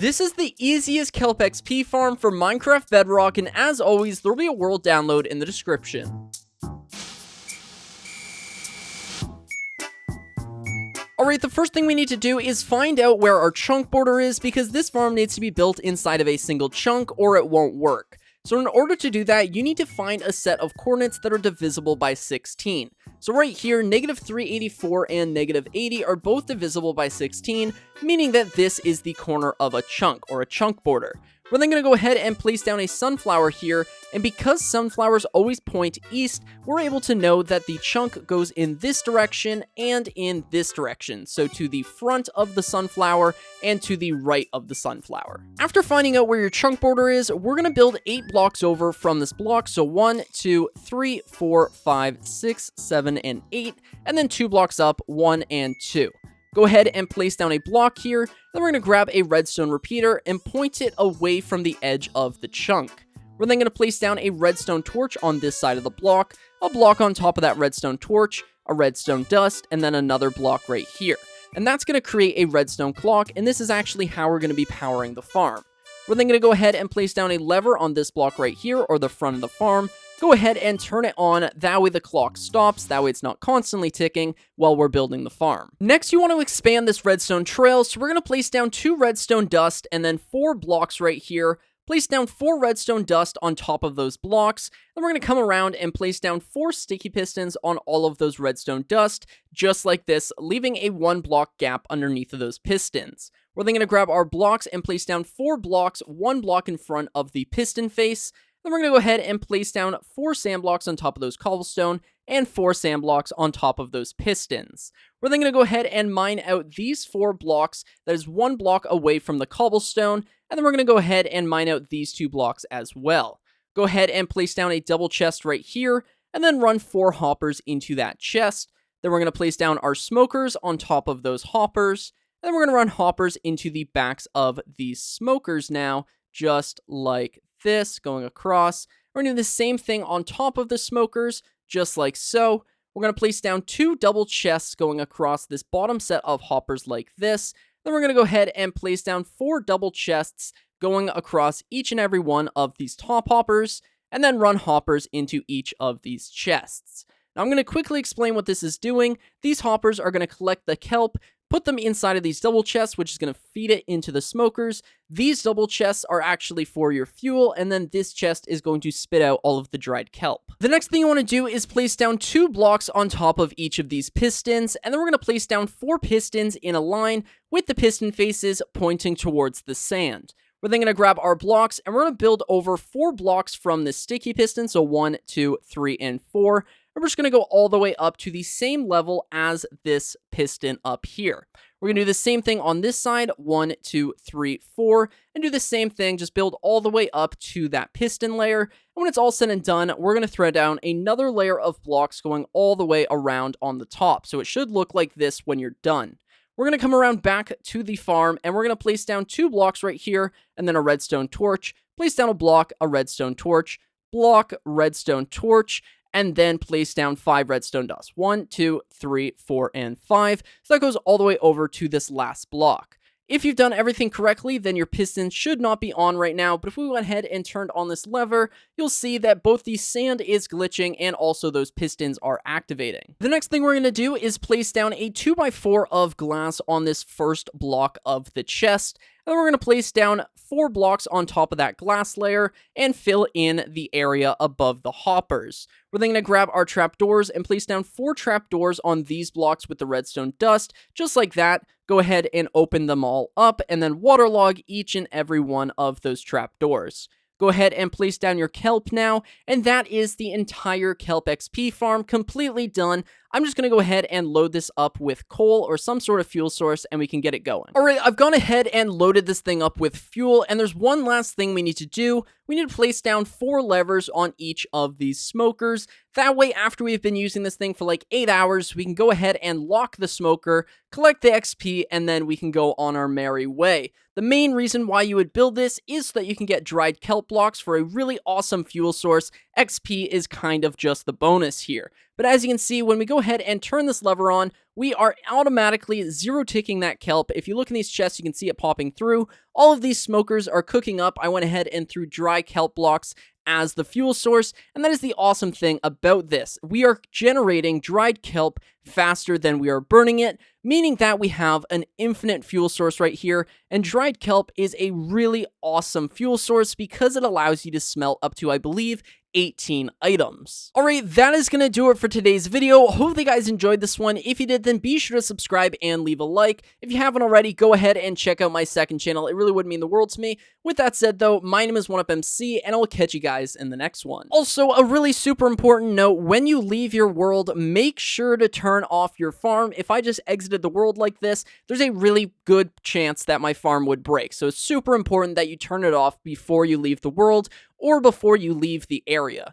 This is the easiest Kelp XP farm for Minecraft Bedrock, and as always, there will be a world download in the description. Alright, the first thing we need to do is find out where our chunk border is, because this farm needs to be built inside of a single chunk or it won't work. So in order to do that, you need to find a set of coordinates that are divisible by 16. So right here, -384 and -80 are both divisible by 16, meaning that this is the corner of a chunk, or a chunk border. We're then going to go ahead and place down a sunflower here, and because sunflowers always point east, we're able to know that the chunk goes in this direction and in this direction, so to the front of the sunflower and to the right of the sunflower. After finding out where your chunk border is, we're going to build 8 blocks over from this block, so 1, 2, 3, 4, 5, 6, 7, and 8, and then 2 blocks up, 1 and 2. Go ahead and place down a block here, then we're going to grab a redstone repeater and point it away from the edge of the chunk. We're then going to place down a redstone torch on this side of the block, a block on top of that redstone torch, a redstone dust, and then another block right here. And that's going to create a redstone clock, and this is actually how we're going to be powering the farm. We're then going to go ahead and place down a lever on this block right here, or the front of the farm. Go ahead and turn it on, that way the clock stops, that way it's not constantly ticking while we're building the farm. Next, you want to expand this redstone trail, so we're going to place down 2 redstone dust and then 4 blocks right here. Place down 4 redstone dust on top of those blocks, then we're going to come around and place down 4 sticky pistons on all of those redstone dust, just like this, leaving a 1 block gap underneath of those pistons. We're then going to grab our blocks and place down 4 blocks, 1 block in front of the piston face. Then we're going to go ahead and place down 4 sand blocks on top of those cobblestone and 4 sand blocks on top of those pistons. We're then going to go ahead and mine out these 4 blocks that is 1 block away from the cobblestone, and then we're going to go ahead and mine out these 2 blocks as well. Go ahead and place down a double chest right here, and then run 4 hoppers into that chest. Then we're going to place down our smokers on top of those hoppers, and then we're going to run hoppers into the backs of these smokers now, just like this, going across. We're going to do the same thing on top of the smokers, just like so. We're going to place down 2 double chests going across this bottom set of hoppers like this. Then we're going to go ahead and place down 4 double chests going across each and every one of these top hoppers, and then run hoppers into each of these chests. Now I'm going to quickly explain what this is doing. These hoppers are going to collect the kelp, put them inside of these double chests, which is going to feed it into the smokers. These double chests are actually for your fuel, and then this chest is going to spit out all of the dried kelp. The next thing you want to do is place down 2 blocks on top of each of these pistons, and then we're going to place down 4 pistons in a line with the piston faces pointing towards the sand. We're then going to grab our blocks, and we're going to build over 4 blocks from this sticky piston, so 1, 2, 3, and 4. And we're just going to go all the way up to the same level as this piston up here. We're going to do the same thing on this side, 1, 2, 3, 4, and do the same thing, just build all the way up to that piston layer. And when it's all said and done, we're going to thread down another layer of blocks going all the way around on the top. So it should look like this when you're done. We're going to come around back to the farm, and we're going to place down 2 blocks right here, and then a redstone torch. Place down a block, a redstone torch, block, redstone torch, and then place down 5 redstone dust. 1, 2, 3, 4, and 5. So that goes all the way over to this last block. If you've done everything correctly, then your pistons should not be on right now, but if we went ahead and turned on this lever, you'll see that both the sand is glitching and also those pistons are activating. The next thing we're going to do is place down a 2x4 of glass on this first block of the chest, and then we're going to place down 4 blocks on top of that glass layer and fill in the area above the hoppers. We're then going to grab our trapdoors and place down 4 trapdoors on these blocks with the redstone dust, just like that. Go ahead and open them all up and then waterlog each and every one of those trapdoors. Go ahead and place down your kelp now, and that is the entire kelp XP farm completely done. I'm just going to go ahead and load this up with coal or some sort of fuel source, and we can get it going. All right, I've gone ahead and loaded this thing up with fuel, and there's one last thing we need to do. We need to place down 4 levers on each of these smokers. That way, after we've been using this thing for like 8 hours, we can go ahead and lock the smoker, collect the XP, and then we can go on our merry way. The main reason why you would build this is so that you can get dried kelp blocks for a really awesome fuel source. XP is kind of just the bonus here. But as you can see, when we go ahead and turn this lever on, we are automatically zero ticking that kelp. If you look in these chests, you can see it popping through. All of these smokers are cooking up. I went ahead and threw dry kelp blocks as the fuel source, and that is the awesome thing about this. We are generating dried kelp faster than we are burning it, meaning that we have an infinite fuel source right here, and dried kelp is a really awesome fuel source because it allows you to smelt up to, I believe, 18 items. Alright, that is going to do it for today's video. Hopefully you guys enjoyed this one. If you did, then be sure to subscribe and leave a like. If you haven't already, go ahead and check out my second channel. It really would mean the world to me. With that said though, my name is 1UpMC, and I will catch you guys in the next one. Also, a really super important note, when you leave your world, make sure to turn off your farm. If I just exited the world like this, there's a really good chance that my farm would break. So it's super important that you turn it off before you leave the world, or before you leave the area.